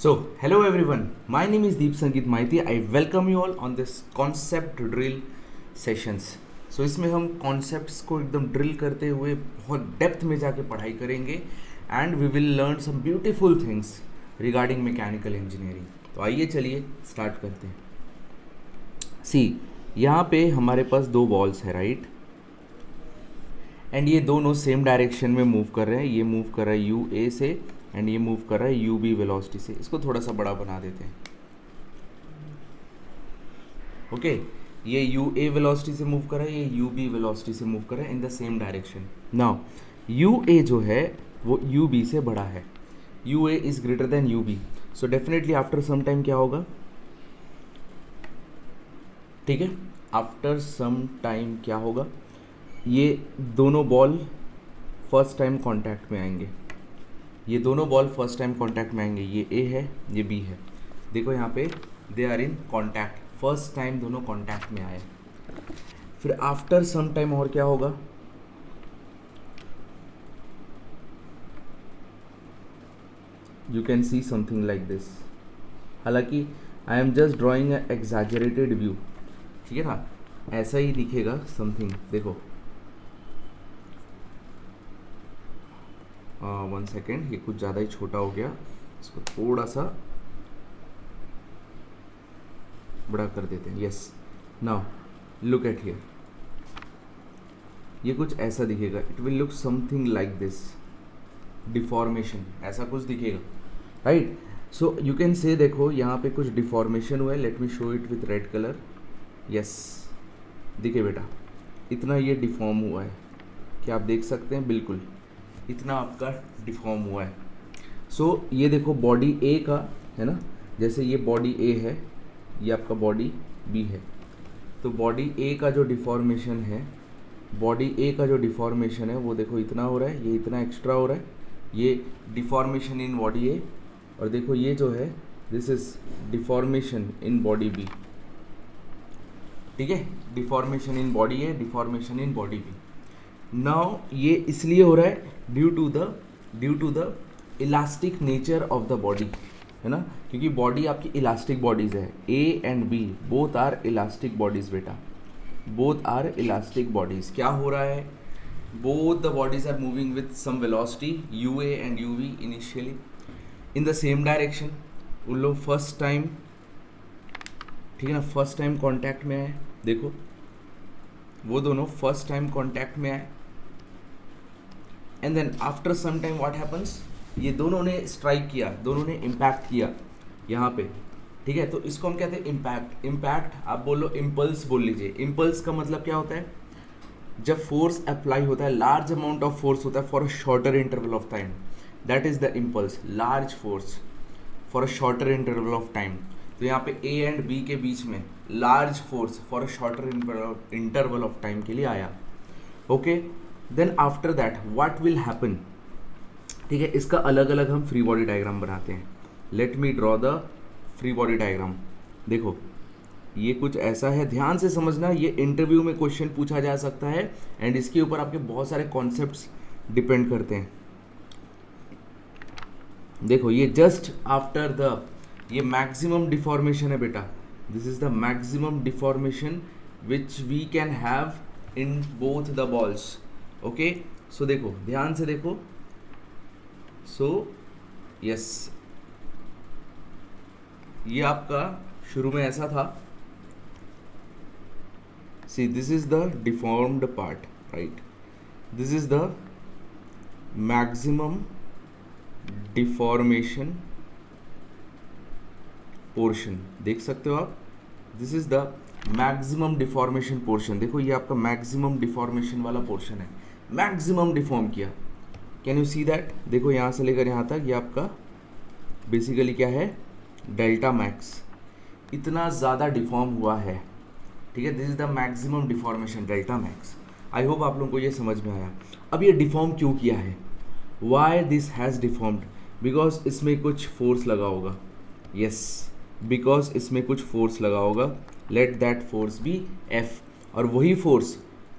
Hello everyone. My name is Deep Sangeet Maiti. I welcome you all on this concept drill sessions. इसमें हम concepts को एकदम drill करते हुए बहुत डेप्थ में जाके पढ़ाई करेंगे and we will learn some beautiful things regarding mechanical engineering. तो आइए चलिए स्टार्ट करते हैं. सी, यहाँ पे हमारे पास दो बॉल्स है, राइट? एंड ये दोनों सेम डायरेक्शन में मूव कर रहे हैं. ये मूव कर रहा है यू ए से एंड ये मूव कर रहा है यू बी वेलोसिटी से. इसको थोड़ा सा बड़ा बना देते हैं. ओके, ये यू ए वेलोसिटी से मूव कर रहा है, ये यू बी वेलोसिटी से मूव कर रहा है in the same direction. Now u A जो है वो यू बी से बड़ा है. U A is greater than u B. So definitely after some time क्या होगा? ठीक है, आफ्टर सम टाइम क्या होगा? ये दोनों बॉल फर्स्ट टाइम कांटेक्ट में आएंगे. ये दोनों बॉल फर्स्ट टाइम कांटेक्ट में आएंगे. ये ए है, ये बी है. देखो यहाँ पे they are in contact. First time दोनों कांटेक्ट में आए. फिर आफ्टर सम टाइम और क्या होगा? You can see something like this. हालांकि I am just drawing a exaggerated view, ठीक है ना? ऐसा ही दिखेगा समथिंग. देखो, वन सेकेंड, ये कुछ ज़्यादा ही छोटा हो गया. इसको थोड़ा सा बड़ा कर देते हैं. Yes, now look at here. ये कुछ ऐसा दिखेगा. It will look something like this. Deformation ऐसा कुछ दिखेगा, right? So you can say, देखो यहाँ पे कुछ डिफॉर्मेशन हुआ है. Let me show it with red colour. Yes, दिखे बेटा, इतना ये डिफॉर्म हुआ है. क्या आप देख सकते हैं? बिल्कुल इतना आपका डिफॉर्म हुआ है. सो ये देखो बॉडी ए का है ना, जैसे ये बॉडी ए है, ये आपका बॉडी बी है. तो बॉडी ए का जो डिफॉर्मेशन है, बॉडी ए का जो डिफॉर्मेशन है वो देखो इतना हो रहा है, ये इतना एक्स्ट्रा हो रहा है. ये डिफॉर्मेशन इन बॉडी ए. और देखो ये जो है, this is deformation in body B. ठीक है, deformation in body A, deformation in body B. Now ये इसलिए हो रहा है due to the elastic nature of the body, है ना? क्योंकि बॉडी आपकी इलास्टिक बॉडीज़ है. A and B both are elastic bodies बेटा, बोथ आर इलास्टिक बॉडीज़. क्या हो रहा है? Both the bodies are moving with some velocity u A and you we initially in the same direction. उन लोग first time, ठीक है ना, फर्स्ट टाइम कॉन्टैक्ट में आए. देखो वो दोनों फर्स्ट टाइम कॉन्टैक्ट में आए. And then after some time what happens? ये दोनों ने स्ट्राइक किया, दोनों ने इम्पैक्ट किया यहाँ पे. ठीक है, तो इसको हम कहते हैं इम्पैक्ट. इम्पैक्ट आप बोलो, इम्पल्स बोल लीजिए. इम्पल्स का मतलब क्या होता है? जब फोर्स अप्लाई होता है, लार्ज अमाउंट ऑफ फोर्स होता है for a shorter interval of time, that is the impulse. Large force for a shorter interval of time. तो यहाँ पे ए एंड बी के बीच में large force for a shorter interval of time के लिए आया. Okay, then after that what will happen? ठीक है, इसका अलग अलग हम फ्री बॉडी डायग्राम बनाते हैं. Let me draw the free body diagram. देखो ये कुछ ऐसा है, ध्यान से समझना. ये इंटरव्यू में क्वेश्चन पूछा जा सकता है एंड इसके ऊपर आपके बहुत सारे कॉन्सेप्ट्स डिपेंड करते हैं. देखो ये जस्ट आफ्टर द, ये मैक्सिमम डिफॉर्मेशन है बेटा. This is the maximum deformation which we can have in both the balls. Okay, so देखो ध्यान से देखो. सो यस, ये आपका शुरू में ऐसा था. See, this is the deformed part, right? This is the maximum deformation portion. देख सकते हो आप, this is the maximum deformation portion. देखो ये आपका मैक्सिमम डिफॉर्मेशन वाला पोर्शन है. मैक्सिमम डिफॉर्म किया. Can you see that? देखो यहाँ से लेकर यहाँ तक ये आपका बेसिकली क्या है? Delta max. इतना ज़्यादा डिफॉर्म हुआ है. ठीक है, this is the maximum deformation, delta max. I hope आप लोगों को ये समझ में आया. अब ये डिफॉर्म क्यों किया है? Why this has deformed? Because इसमें कुछ फोर्स लगा होगा. यस, बिकॉज इसमें कुछ फोर्स लगा होगा. Let that force be F. और वही force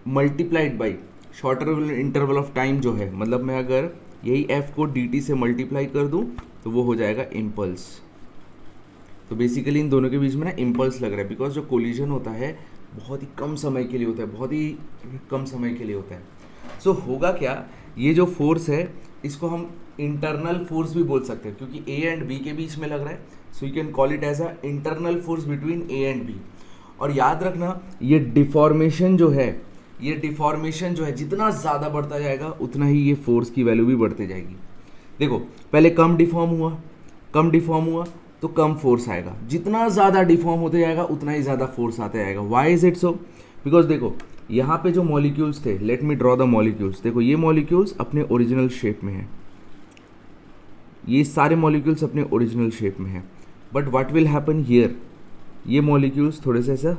multiplied by shorter interval of time जो है, मतलब मैं अगर यही एफ को डी टी से मल्टीप्लाई कर दूँ तो वो हो जाएगा इम्पल्स. तो बेसिकली इन दोनों के बीच में ना इम्पल्स लग रहा है, बिकॉज जो कोलिजन होता है बहुत ही कम समय के लिए होता है, बहुत ही कम समय के लिए होता है। सो होगा क्या, ये जो फोर्स है इसको हम इंटरनल फोर्स भी बोल सकते हैं, क्योंकि ए एंड बी के बीच में लग रहा है, so you can call it as a internal force between A and B. और याद रखना ये डिफॉर्मेशन जो है, ये डिफॉर्मेशन जो है जितना ज़्यादा बढ़ता जाएगा उतना ही ये फोर्स की वैल्यू भी बढ़ती जाएगी। देखो पहले कम डिफॉर्म हुआ तो कम फोर्स आएगा, जितना ज़्यादा डिफॉर्म होते जाएगा उतना ही ज़्यादा फोर्स आता जाएगा। Why is it so? Because देखो यहाँ पे जो मॉलिक्यूल्स थे, let me draw the molecules. देखो ये मॉलिक्यूल्स अपने ओरिजिनल शेप में है, ये सारे मॉलिक्यूल्स अपने ओरिजिनल शेप में है, but what will happen here, ये मॉलिक्यूल्स थोड़े से ऐसा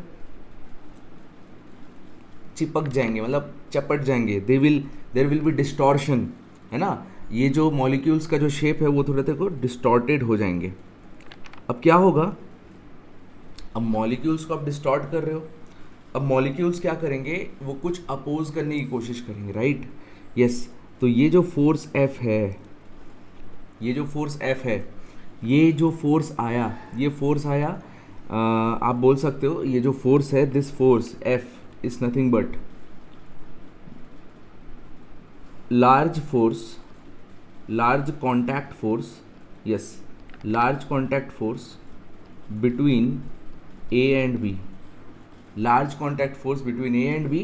चिपक जाएंगे, मतलब चपट जाएंगे, देर विल बी डिस्टॉर्शन, है ना। ये जो मॉलिक्यूल्स का जो शेप है वो थोड़े को डिस्टॉर्टेड हो जाएंगे। अब क्या होगा, अब मॉलिक्यूल्स को आप डिस्टॉर्ट कर रहे हो, अब मॉलिक्यूल्स क्या करेंगे, वो कुछ अपोज करने की कोशिश करेंगे, राइट। यस, तो ये जो फोर्स F है, ये जो फोर्स F है, ये जो फोर्स आया, ये फोर्स आया, आप बोल सकते हो ये जो फोर्स है, this force F is nothing but large force, large contact force, yes, large contact force between A and B, large contact force between A and B,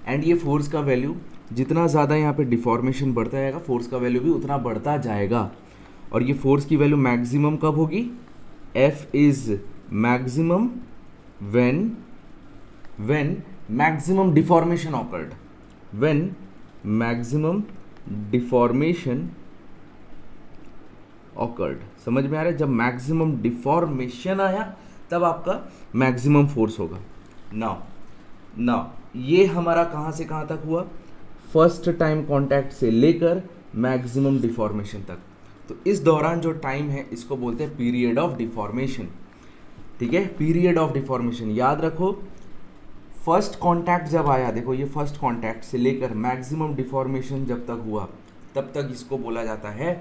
and ये फोर्स का वैल्यू जितना ज़्यादा यहाँ पे डिफॉर्मेशन बढ़ता जाएगा, force का value भी उतना बढ़ता जाएगा। और ये फोर्स की वैल्यू मैक्सिमम कब होगी, F is maximum when maximum deformation occurred, when maximum deformation awkward. समझ में आ रहा है, जब मैक्सिमम डिफॉर्मेशन आया तब आपका मैक्सिमम फोर्स होगा। नाउ ये हमारा कहाँ से कहाँ तक हुआ, फर्स्ट टाइम कांटेक्ट से लेकर मैक्सिमम डिफॉर्मेशन तक। तो इस दौरान जो टाइम है इसको बोलते हैं पीरियड ऑफ डिफॉर्मेशन, ठीक है, पीरियड ऑफ डिफॉर्मेशन। याद रखो फर्स्ट कांटेक्ट जब आया, देखो ये फर्स्ट कांटेक्ट से लेकर मैक्सिमम डिफॉर्मेशन जब तक हुआ तब तक इसको बोला जाता है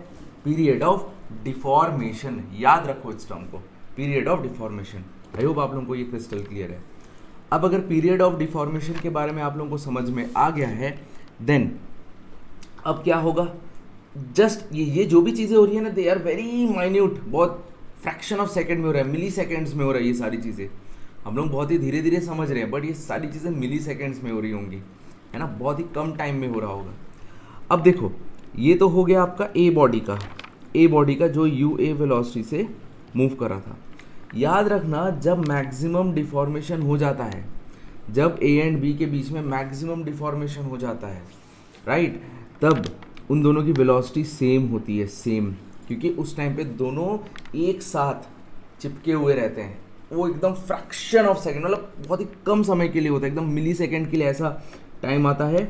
पीरियड ऑफ डिफॉर्मेशन। याद रखो इस टर्म को, period of deformation. I hope आप लोगों को ये क्रिस्टल क्लियर है। अब अगर पीरियड ऑफ डिफॉर्मेशन के बारे में आप लोगों को समझ में आ गया है, देन अब क्या होगा, जस्ट ये जो भी चीज़ें हो रही है ना, दे आर वेरी माइन्यूट, बहुत फ्रैक्शन ऑफ सेकेंड में हो रहा है, मिली सेकेंड्स में हो रहा है। ये सारी चीज़ें हम लोग बहुत ही धीरे धीरे समझ रहे हैं, बट ये सारी चीज़ें मिली सेकेंड्स में हो रही होंगी, है ना, बहुत ही कम टाइम में हो रहा होगा। अब देखो ये तो हो गया आपका ए बॉडी का जो UA वेलोसिटी से मूव कर रहा था। याद रखना जब मैक्सिमम डिफॉर्मेशन हो जाता है, जब A एंड B के बीच में मैक्सिमम डिफॉर्मेशन हो जाता है, राइट, तब उन दोनों की वेलोसिटी सेम होती है, सेम, क्योंकि उस टाइम पे दोनों एक साथ चिपके हुए रहते हैं। वो एकदम फ्रैक्शन ऑफ सेकेंड, मतलब बहुत ही कम समय के लिए होता है, एकदम मिली सेकेंड के लिए ऐसा टाइम आता है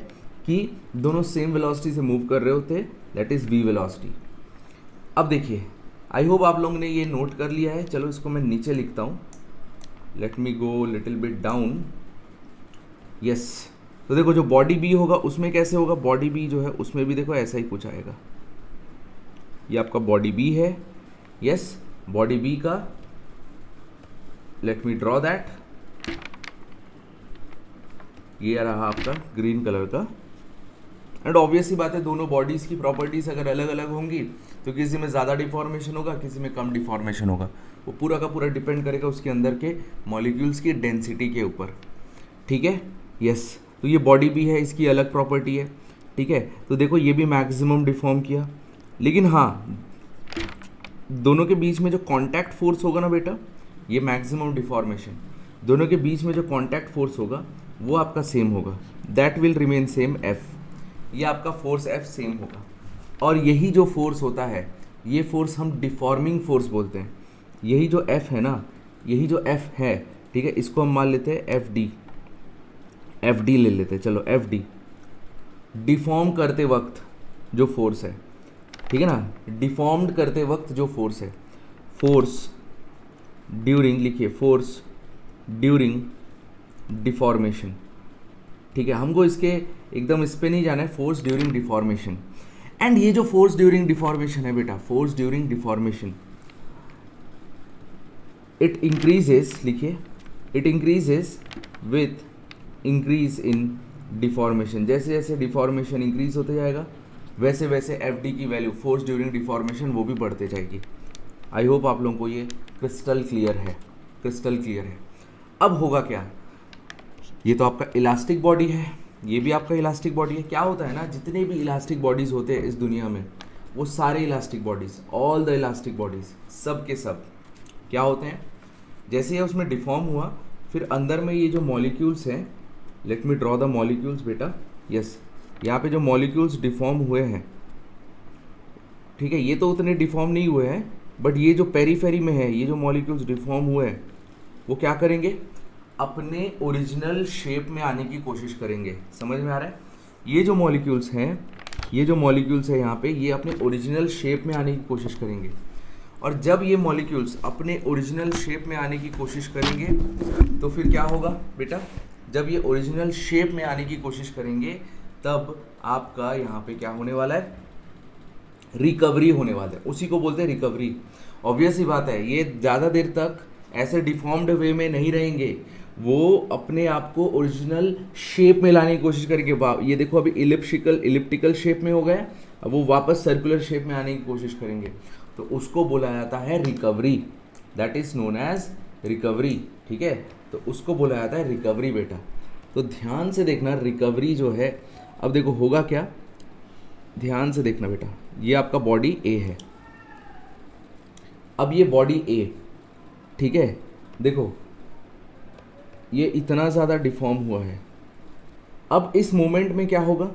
कि दोनों सेम वेलोसिटी से मूव कर रहे होते, दैट इज़ V वेलोसिटी। अब देखिए, आई होप आप लोगों ने ये नोट कर लिया है। चलो इसको मैं नीचे लिखता हूँ, let me go little bit down. Yes, तो देखो जो बॉडी B होगा उसमें कैसे होगा, बॉडी B जो है उसमें भी देखो ऐसा ही कुछ आएगा। ये आपका बॉडी B है, यस, बॉडी B का, लेट मी ड्रॉ दैट, ये रहा आपका ग्रीन कलर का। एंड ऑब्वियस ही बात है, दोनों बॉडीज़ की प्रॉपर्टीज़ अगर अलग अलग होंगी तो किसी में ज़्यादा डिफॉर्मेशन होगा, किसी में कम डिफॉर्मेशन होगा। वो पूरा का पूरा डिपेंड करेगा उसके अंदर के मॉलिक्यूल्स की डेंसिटी के ऊपर, ठीक है। यस, तो ये बॉडी भी है, इसकी अलग प्रॉपर्टी है, ठीक है। तो देखो ये भी मैक्सिमम डिफॉर्म किया, लेकिन हाँ दोनों के बीच में जो कॉन्टैक्ट फोर्स होगा ना बेटा, ये मैक्सिमम डिफॉर्मेशन, दोनों के बीच में जो कॉन्टैक्ट फोर्स होगा वो आपका सेम होगा, that will remain same F। ये आपका फोर्स F सेम होगा। और यही जो फोर्स होता है, ये फोर्स हम डिफॉर्मिंग फोर्स बोलते हैं। यही जो F है ना, यही जो F है, ठीक है, इसको हम मान लेते हैं FD ले लेते हैं। चलो FD, डिफॉर्म करते वक्त जो फोर्स है, ठीक है ना, डिफॉर्म्ड करते वक्त जो फोर्स है, फोर्स ड्यूरिंग, लिखिए फोर्स ड्यूरिंग डिफॉर्मेशन, ठीक है। हमको इसके एकदम इस पे नहीं जाना है, फोर्स ड्यूरिंग डिफॉर्मेशन। एंड ये जो फोर्स ड्यूरिंग डिफॉर्मेशन है बेटा, force during deformation it increases, लिखिए, it increases with increase in deformation. जैसे जैसे डिफॉर्मेशन इंक्रीज होते जाएगा वैसे वैसे एफ डी की वैल्यू, फोर्स ड्यूरिंग डिफॉर्मेशन, वो भी बढ़ते जाएगी। आई होप आप लोगों को ये क्रिस्टल क्लियर है, क्रिस्टल क्लियर है। अब होगा क्या, ये तो आपका इलास्टिक बॉडी है, ये भी आपका इलास्टिक बॉडी है। क्या होता है ना, जितने भी इलास्टिक बॉडीज़ होते हैं इस दुनिया में, वो सारे elastic bodies, all the elastic bodies, सब के सब क्या होते हैं, जैसे ये उसमें डिफॉर्म हुआ, फिर अंदर में ये जो मॉलिक्यूल्स हैं, let me draw the molecules बेटा, यस, यहाँ पे जो मॉलिक्यूल्स डिफॉर्म हुए हैं, ठीक है, ये तो उतने डिफॉर्म नहीं हुए हैं, बट ये जो पेरीफेरी में है, ये जो मॉलिक्यूल्स डिफॉर्म हुए हैं, वो क्या करेंगे, अपने ओरिजिनल शेप में आने की कोशिश करेंगे। समझ में आ रहा है? ये जो मॉलिक्यूल्स हैं, ये जो मॉलिक्यूल्स है यहाँ पे, ये अपने ओरिजिनल शेप में आने की कोशिश करेंगे। और जब ये मॉलिक्यूल्स अपने ओरिजिनल शेप में आने की कोशिश करेंगे तो फिर क्या होगा बेटा, जब ये ओरिजिनल शेप में आने की कोशिश करेंगे तब आपका यहाँ पे क्या होने वाला है, रिकवरी होने वाला है। उसी को बोलते हैं रिकवरी। ऑब्वियस ही बात है, ये ज़्यादा देर तक ऐसे डिफॉर्म्ड वे में नहीं रहेंगे, वो अपने आप को ओरिजिनल शेप में लाने की कोशिश करेंगे। ये देखो अभी इलिप्टिकल शेप में हो गए, अब वो वापस सर्कुलर शेप में आने की कोशिश करेंगे, तो उसको बोला जाता है recovery, that is known as recovery. ठीक है, तो उसको बोला जाता है रिकवरी बेटा। तो ध्यान से देखना, रिकवरी जो है, अब देखो होगा क्या, ध्यान से देखना बेटा, ये आपका बॉडी ए है, अब ये बॉडी ए, ठीक है, देखो ये इतना ज़्यादा डिफॉर्म हुआ है। अब इस मोमेंट में क्या होगा,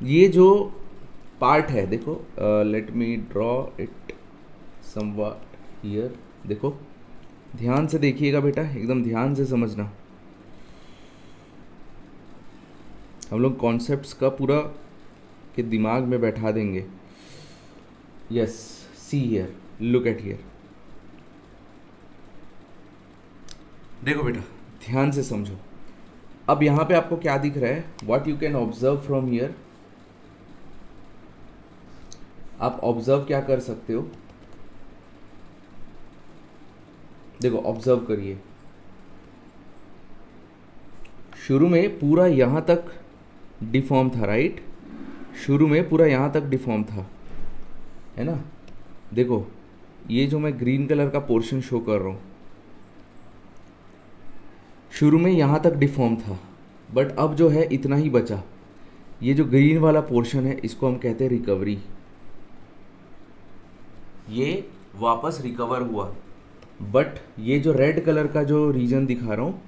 ये जो पार्ट है, देखो let me draw it somewhat here, देखो ध्यान से देखिएगा बेटा, एकदम ध्यान से समझना। हम लोग कॉन्सेप्ट्स का पूरा के दिमाग में बैठा देंगे। Yes, see here, look at here, देखो बेटा ध्यान से समझो। अब यहाँ पे आपको क्या दिख रहा है, what you can observe from here, आप ऑब्जर्व क्या कर सकते हो, देखो ऑब्जर्व करिए। शुरू में पूरा यहाँ तक डिफॉर्म था, राइट, शुरू में पूरा यहाँ तक डिफॉर्म था, है ना। देखो ये जो मैं ग्रीन कलर का पोर्शन शो कर रहा हूँ, शुरू में यहाँ तक डिफॉर्म था, बट अब जो है इतना ही बचा। ये जो ग्रीन वाला पोर्शन है इसको हम कहते हैं रिकवरी, ये वापस रिकवर हुआ। बट ये जो रेड कलर का जो रीजन दिखा रहा हूँ,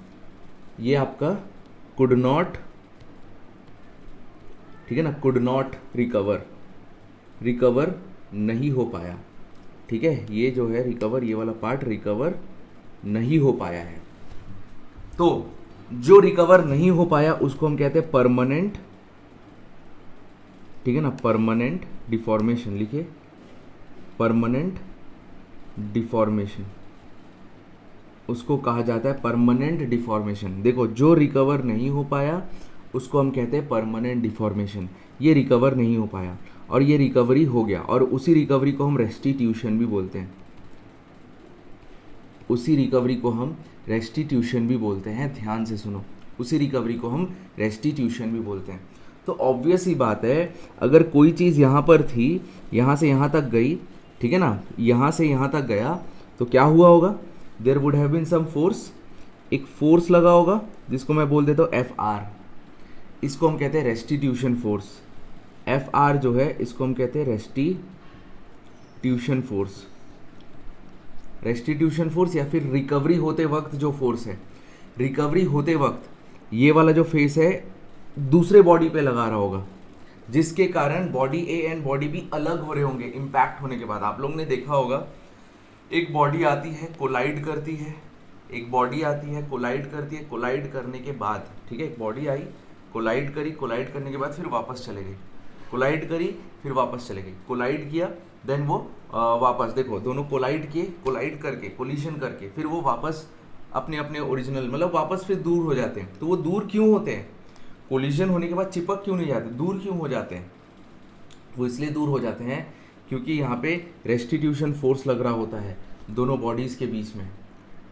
ये आपका कुड नॉट, ठीक है ना, कुड नॉट रिकवर नहीं हो पाया। ठीक है, ये जो है रिकवर, ये वाला पार्ट रिकवर नहीं हो पाया है। तो जो रिकवर नहीं हो पाया उसको हम कहते हैं परमानेंट, ठीक है ना, परमानेंट डिफॉर्मेशन, लिखिए परमानेंट डिफॉर्मेशन, उसको कहा जाता है परमानेंट डिफॉर्मेशन। देखो जो रिकवर नहीं हो पाया उसको हम कहते हैं परमानेंट डिफॉर्मेशन। ये रिकवर नहीं हो पाया और ये रिकवरी हो गया, और उसी रिकवरी को हम रेस्टिट्यूशन भी बोलते हैं, उसी रिकवरी को हम रेस्टिट्यूशन भी बोलते हैं। ध्यान से सुनो, उसी रिकवरी को हम रेस्टिट्यूशन भी बोलते हैं। तो ऑब्वियस ही बात है, अगर कोई चीज़ यहाँ पर थी, यहाँ से यहाँ तक गई, ठीक है ना, यहाँ से यहाँ तक गया, तो क्या हुआ होगा, there would have been some force, एक फोर्स लगा होगा जिसको मैं बोल देता हूँ एफ आर, इसको हम कहते हैं रेस्टिट्यूशन फोर्स। एफ आर जो है इसको हम कहते हैं रेस्टिट्यूशन फोर्स, रेस्टिट्यूशन फोर्स, या फिर रिकवरी होते वक्त जो फोर्स है, रिकवरी होते वक्त ये वाला जो फेस है दूसरे बॉडी पे लगा रहा होगा, जिसके कारण body A and body B अलग हो रहे होंगे इम्पैक्ट होने के बाद। आप लोगों ने देखा होगा, एक बॉडी आती है कोलाइड करती है, एक बॉडी आती है कोलाइड करती है, कोलाइड करने के बाद, ठीक है, एक बॉडी आई कोलाइड करी, कोलाइड करने के बाद फिर वापस चले गई, कोलाइड करी फिर वापस चले गई, कोलाइड किया देन वो वापस, देखो दोनों कोलाइड किए, कोलाइड करके कोलिजन करके फिर वो वापस अपने अपने ओरिजिनल, मतलब वापस फिर दूर हो जाते हैं। तो वो दूर क्यों होते हैं, कोलिजन होने के बाद चिपक क्यों नहीं जाते, दूर क्यों हो जाते हैं, वो इसलिए दूर हो जाते हैं क्योंकि यहाँ पे रेस्टिट्यूशन फोर्स लग रहा होता है दोनों बॉडीज़ के बीच में।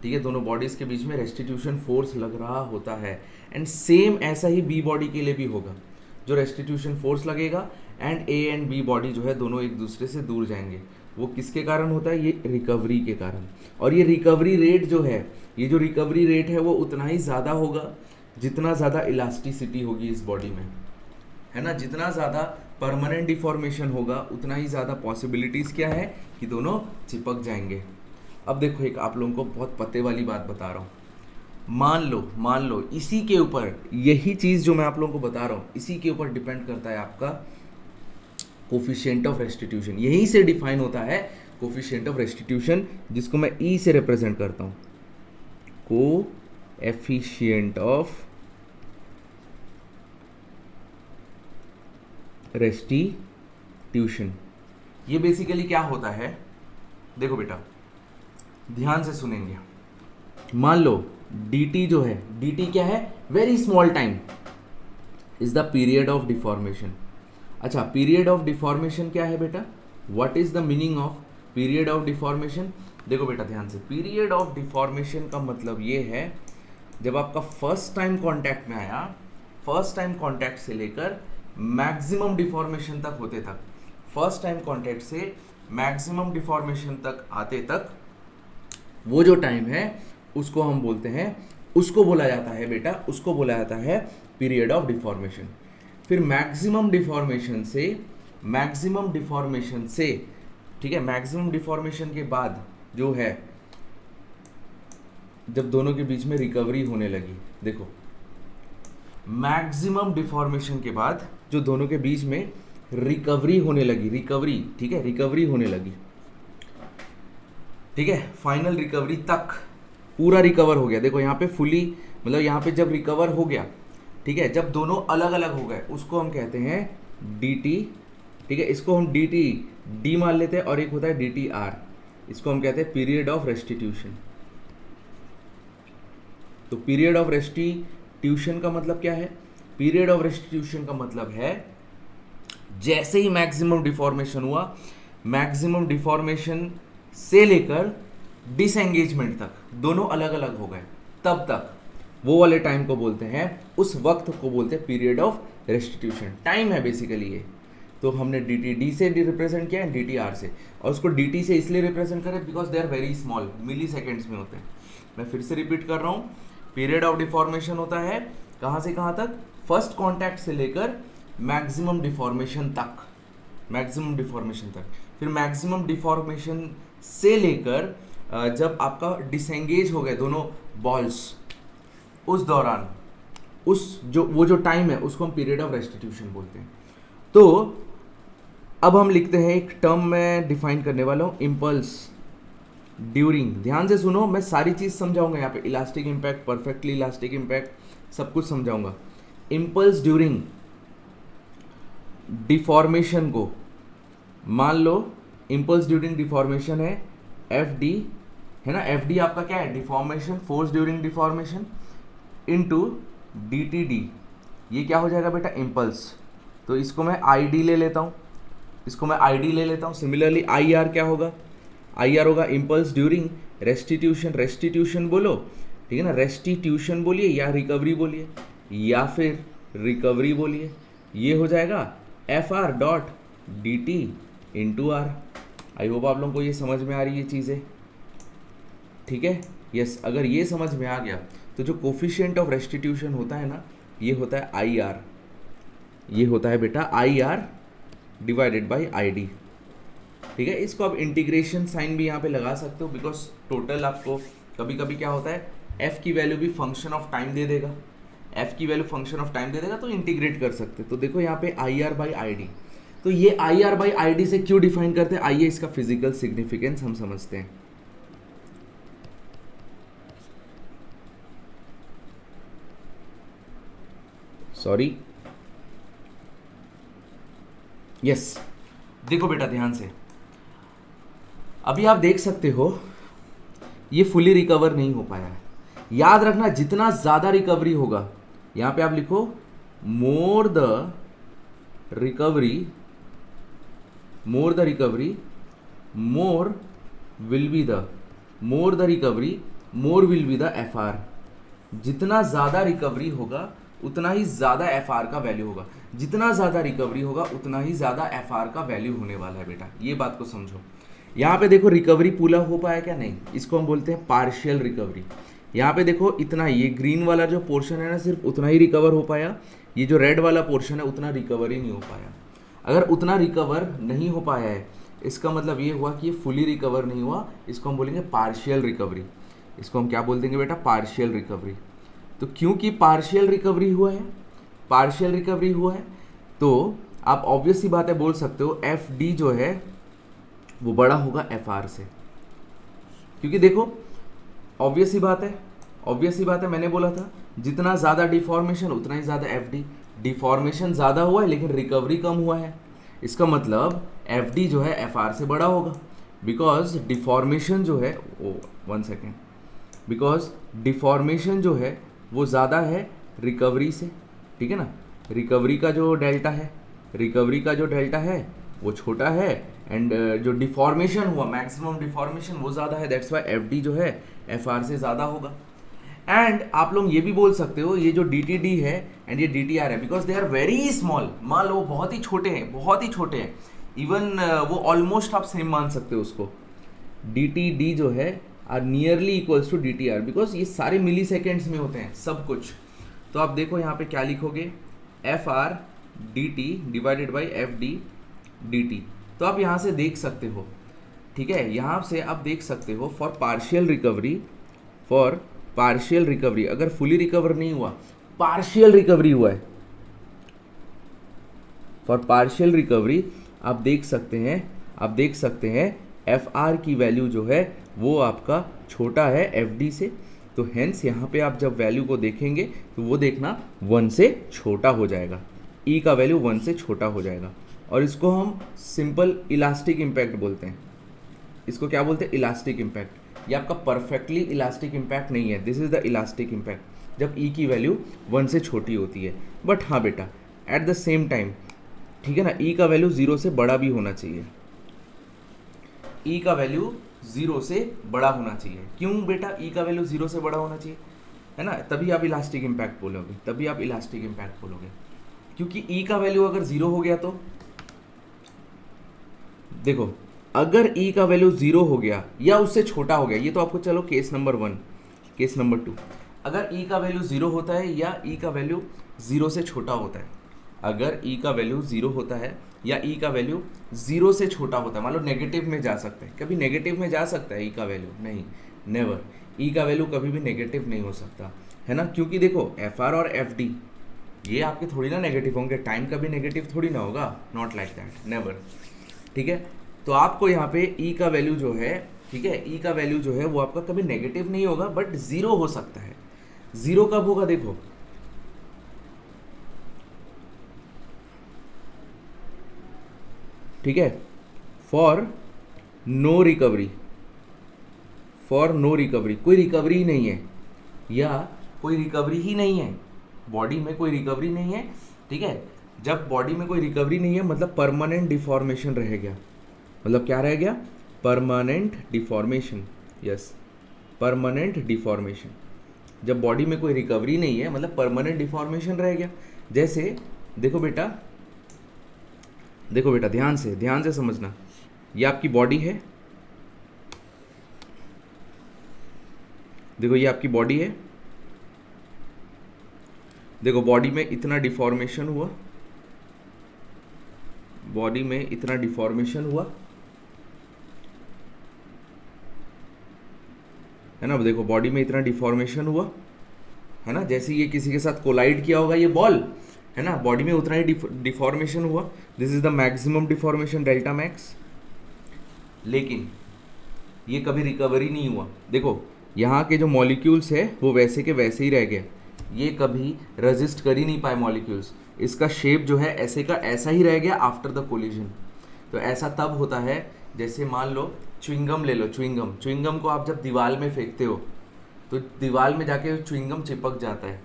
ठीक है, दोनों बॉडीज के बीच में रेस्टिट्यूशन फोर्स लग रहा होता है। एंड सेम ऐसा ही बी बॉडी के लिए भी होगा, जो रेस्टिट्यूशन फोर्स लगेगा and A and B body जो है दोनों एक दूसरे से दूर जाएंगे। वो किसके कारण होता है? ये रिकवरी के कारण। और ये रिकवरी रेट जो है, ये जो रिकवरी रेट है वो उतना ही ज़्यादा होगा जितना ज़्यादा इलास्टिसिटी होगी इस बॉडी में, है ना। जितना ज़्यादा परमानेंट डिफॉर्मेशन होगा उतना ही ज़्यादा पॉसिबिलिटीज़ क्या है कि दोनों चिपक जाएंगे। अब देखो, एक आप लोगों को बहुत पते वाली बात बता रहा हूँ। मान लो इसी के ऊपर, यही चीज़ जो मैं आप लोगों को बता रहा हूँ, इसी के ऊपर डिपेंड करता है आपका कोफिशिएंट ऑफ रेस्टिट्यूशन। यहीं से डिफाइन होता है कोफिशिएंट ऑफ रेस्टिट्यूशन, जिसको मैं ई से रिप्रेजेंट करता हूँ, कोएफिशिएंट ऑफ रेस्टिट्यूशन। ये बेसिकली क्या होता है, देखो बेटा ध्यान से सुनेंगे। मान लो dt जो है, dt क्या है? Very small time is the period of deformation. अच्छा, पीरियड ऑफ डिफॉर्मेशन क्या है बेटा? What is the meaning of period of deformation? देखो बेटा ध्यान से, पीरियड ऑफ डिफॉर्मेशन का मतलब ये है जब आपका फर्स्ट टाइम कॉन्टैक्ट में आया, फर्स्ट टाइम कॉन्टैक्ट से लेकर मैक्सिमम डिफॉर्मेशन तक होते तक, फर्स्ट टाइम कॉन्टैक्ट से मैक्सिमम डिफॉर्मेशन तक आते तक, वो जो टाइम है उसको हम बोलते हैं, उसको बोला जाता है बेटा, उसको बोला जाता है पीरियड ऑफ डिफॉर्मेशन। फिर मैक्सिमम डिफॉर्मेशन से, ठीक है, मैक्सिमम डिफॉर्मेशन के बाद जो है, जब दोनों के बीच में रिकवरी होने लगी, देखो मैक्सिमम डिफॉर्मेशन के बाद जो दोनों के बीच में रिकवरी होने लगी, रिकवरी, ठीक है, रिकवरी होने लगी, ठीक है, फाइनल रिकवरी तक पूरा रिकवर हो गया। देखो यहाँ पे फुली, मतलब यहाँ पे जब रिकवर हो गया, ठीक है, जब दोनों अलग अलग हो गए, उसको हम कहते हैं dt, ठीक है, इसको हम dt d मान लेते हैं, और एक होता है dtr, इसको हम कहते हैं पीरियड ऑफ रेस्टिट्यूशन। तो पीरियड ऑफ रेस्टिट्यूशन का मतलब क्या है? पीरियड ऑफ रेस्टिट्यूशन का मतलब है जैसे ही मैक्सिमम डिफॉर्मेशन हुआ, मैक्सिमम डिफॉर्मेशन से लेकर डिसएंगेजमेंट तक दोनों अलग अलग हो गए, तब तक वो वाले टाइम को बोलते हैं, उस वक्त को बोलते हैं पीरियड ऑफ रेस्टिट्यूशन। टाइम है बेसिकली ये। तो हमने dt d से रिप्रेजेंट किया है, dt r से, और उसको dt से इसलिए रिप्रेजेंट करें because they are very small, milliseconds में होते हैं। मैं फिर से रिपीट कर रहा हूँ, पीरियड ऑफ डिफॉर्मेशन होता है कहाँ से कहाँ तक? फर्स्ट कॉन्टैक्ट से लेकर मैक्सिमम डिफॉर्मेशन तक, मैक्सिमम डिफॉर्मेशन तक। फिर मैक्सिमम डिफॉर्मेशन से लेकर जब आपका डिसएंगेज हो गए दोनों बॉल्स, उस दौरान, उस जो वो जो टाइम है उसको हम पीरियड ऑफ रेस्टिट्यूशन बोलते हैं। तो अब हम लिखते हैं, एक टर्म मैं डिफाइन करने वाला हूँ, इम्पल्स ड्यूरिंग। ध्यान से सुनो, मैं सारी चीज़ समझाऊंगा यहाँ पे, elastic impact, perfectly elastic impact, सब कुछ समझाऊंगा। इम्पल्स ड्यूरिंग डिफॉर्मेशन को, मान लो इम्पल्स ड्यूरिंग डिफॉर्मेशन है एफ डी, है ना। एफ डी आपका क्या है? Deformation, force during deformation into D T D, ये क्या हो जाएगा बेटा? इम्पल्स। तो इसको मैं आई डी ले लेता हूँ, इसको मैं आई डी ले लेता हूँ। सिमिलरली आई आर क्या होगा? आई आर होगा इम्पल्स ड्यूरिंग रेस्टिट्यूशन, रेस्टिट्यूशन बोलो, ठीक है ना, रेस्टिट्यूशन बोलिए या रिकवरी बोलिए या फिर रिकवरी बोलिए, ये हो जाएगा F R dot D T into R. I hope आप लोगों को ये समझ में आ रही है चीज़ें, ठीक है। यस, अगर ये समझ में आ गया तो जो कोफिशिएंट ऑफ रेस्टिट्यूशन होता है ना, ये होता है आई आर, ये होता है बेटा I R divided by I D, ठीक है। इसको आप इंटीग्रेशन साइन भी यहाँ पे लगा सकते हो, बिकॉज टोटल आपको कभी कभी क्या होता है, एफ की वैल्यू भी फंक्शन ऑफ टाइम दे देगा, एफ की वैल्यू फंक्शन ऑफ टाइम दे देगा, तो इंटीग्रेट कर सकते। तो देखो यहाँ पे I R by I D, तो ये I R by I D से क्यों डिफाइन करते हैं, आइए इसका फिजिकल सिग्निफिकेंस हम समझते हैं। सॉरी, यस, देखो बेटा ध्यान से, अभी आप देख सकते हो ये फुली रिकवर नहीं हो पाया है। याद रखना, जितना ज्यादा रिकवरी होगा, यहां पे आप लिखो more the recovery, more will be the, more the recovery more will be the F R. जितना ज़्यादा रिकवरी होगा उतना ही ज़्यादा एफ आर का वैल्यू होगा, जितना ज़्यादा रिकवरी होगा उतना ही ज़्यादा एफ आर का वैल्यू होने वाला है बेटा, ये बात को समझो। यहाँ पे देखो रिकवरी पूरा हो पाया क्या, नहीं, इसको हम बोलते हैं पार्शियल रिकवरी। यहाँ पे देखो इतना, ये ग्रीन वाला जो पोर्शन है ना सिर्फ उतना ही रिकवर हो पाया, ये जो रेड वाला पोर्शन है उतना रिकवर ही नहीं हो पाया। अगर उतना रिकवर नहीं हो पाया है इसका मतलब ये हुआ कि ये फुली रिकवर नहीं हुआ, इसको हम बोलेंगे पार्शियल रिकवरी। इसको हम क्या बोल देंगे बेटा, पार्शियल रिकवरी। तो क्योंकि पार्शियल रिकवरी हुआ है, पार्शियल रिकवरी हुआ है तो आप ऑब्वियस सी बात है बोल सकते हो एफ डी जो है वो बड़ा होगा एफ आर से, क्योंकि देखो ऑब्वियस सी बात है, ऑब्वियस सी बात है, मैंने बोला था जितना ज़्यादा डिफॉर्मेशन उतना ही ज़्यादा एफ डी। डिफॉर्मेशन ज़्यादा हुआ है लेकिन रिकवरी कम हुआ है, इसका मतलब एफ डी जो है एफ आर से बड़ा होगा, बिकॉज डिफॉर्मेशन जो है वो 1 सेकेंड, बिकॉज डिफॉर्मेशन जो है वो ज़्यादा है रिकवरी से, ठीक है ना। रिकवरी का जो डेल्टा है, रिकवरी का जो डेल्टा है वो छोटा है एंड जो डिफॉर्मेशन हुआ मैक्सिमम डिफॉर्मेशन वो ज़्यादा है, दैट्स वाई एफ डी जो है एफ आर से ज़्यादा होगा। एंड आप लोग ये भी बोल सकते हो ये जो डी टी डी है एंड ये डी टी आर है, because they are very small, मान लो बहुत ही छोटे हैं, बहुत ही छोटे हैं, इवन वो ऑलमोस्ट आप सेम मान सकते हो उसको। डी टी डी जो है R nearly equals to D T R, because ये सारे मिली सेकेंड्स में होते हैं सब कुछ। तो आप देखो यहाँ पे क्या लिखोगे, F R D T divided by F D D T. तो आप यहाँ से देख सकते हो, ठीक है, यहाँ से आप देख सकते हो for partial recovery, for partial recovery, अगर फुली रिकवर नहीं हुआ, पार्शियल रिकवरी हुआ है, फॉर पार्शियल रिकवरी आप देख सकते हैं, आप देख सकते हैं एफ आर की वैल्यू जो है वो आपका छोटा है एफ डी से। तो हेंस यहाँ पे आप जब वैल्यू को देखेंगे तो वो देखना 1 से छोटा हो जाएगा, ई का वैल्यू 1 से छोटा हो जाएगा, और इसको हम सिंपल इलास्टिक इम्पैक्ट बोलते हैं। इसको क्या बोलते हैं, इलास्टिक इम्पैक्ट। ये आपका परफेक्टली इलास्टिक इम्पैक्ट नहीं है, this is the elastic impact जब ई की वैल्यू 1 से छोटी होती है। बट हाँ बेटा एट द सेम टाइम, ठीक है ना, ई का वैल्यू 0 से बड़ा भी होना चाहिए, ई का वैल्यू 0 से बड़ा होना चाहिए। क्यों बेटा ई का वैल्यू 0 से बड़ा होना चाहिए, है ना, तभी आप इलास्टिक इम्पैक्ट बोलोगे, तभी आप इलास्टिक इम्पैक्ट बोलोगे। क्योंकि ई का वैल्यू अगर 0 हो गया तो देखो, अगर ई का वैल्यू 0 हो गया या उससे छोटा हो गया, ये तो आपको चलो केस नंबर 1, केस नंबर 2, अगर ई का वैल्यू 0 होता है या ई का वैल्यू 0 से छोटा होता है, अगर ई का वैल्यू 0 होता है या ई का वैल्यू 0 से छोटा होता है, मान लो नेगेटिव में जा सकता है, कभी नेगेटिव में जा सकता है ई का वैल्यू, नहीं, नेवर, ई का वैल्यू कभी भी नेगेटिव नहीं हो सकता, है ना, क्योंकि देखो एफ आर और एफ डी ये आपके थोड़ी ना नेगेटिव होंगे, टाइम का भी नेगेटिव थोड़ी ना होगा, नॉट लाइक दैट, नेवर, ठीक है। तो आपको यहाँ पे ई का वैल्यू जो है, ठीक है, ई का वैल्यू जो है वो आपका कभी नेगेटिव नहीं होगा, बट 0 हो सकता है। 0 कब होगा, देखो ठीक है, for no recovery, for no recovery, कोई रिकवरी ही नहीं है, या कोई रिकवरी ही नहीं है, बॉडी में कोई रिकवरी नहीं है, ठीक है। जब बॉडी में कोई रिकवरी नहीं है मतलब परमानेंट डिफॉर्मेशन रह गया, मतलब क्या रह गया, permanent deformation, yes, permanent deformation. जब बॉडी में कोई रिकवरी नहीं है मतलब परमानेंट डिफॉर्मेशन रह गया। जैसे देखो बेटा, देखो बेटा, ध्यान से समझना, ये आपकी बॉडी है, देखो ये आपकी बॉडी है, देखो बॉडी में इतना डिफॉर्मेशन हुआ, बॉडी में इतना डिफॉर्मेशन हुआ, है ना, देखो बॉडी में इतना डिफॉर्मेशन हुआ, है ना, जैसे ये किसी के साथ कोलाइड किया होगा ये बॉल, है ना, बॉडी में उतना ही डिफॉर्मेशन हुआ, this is the maximum deformation delta max. लेकिन ये कभी रिकवरी नहीं हुआ, देखो यहाँ के जो मॉलिक्यूल्स है वो वैसे के वैसे ही रह गए, ये कभी रेजिस्ट कर ही नहीं पाए मॉलिक्यूल्स, इसका शेप जो है ऐसे का ऐसा ही रह गया आफ्टर द कोलिजन। तो ऐसा तब होता है जैसे मान लो च्युइंगम ले लो, च्युइंगम, च्युइंगम को आप जब दीवार में फेंकते हो तो दीवार में जाके च्युइंगम चिपक जाता है,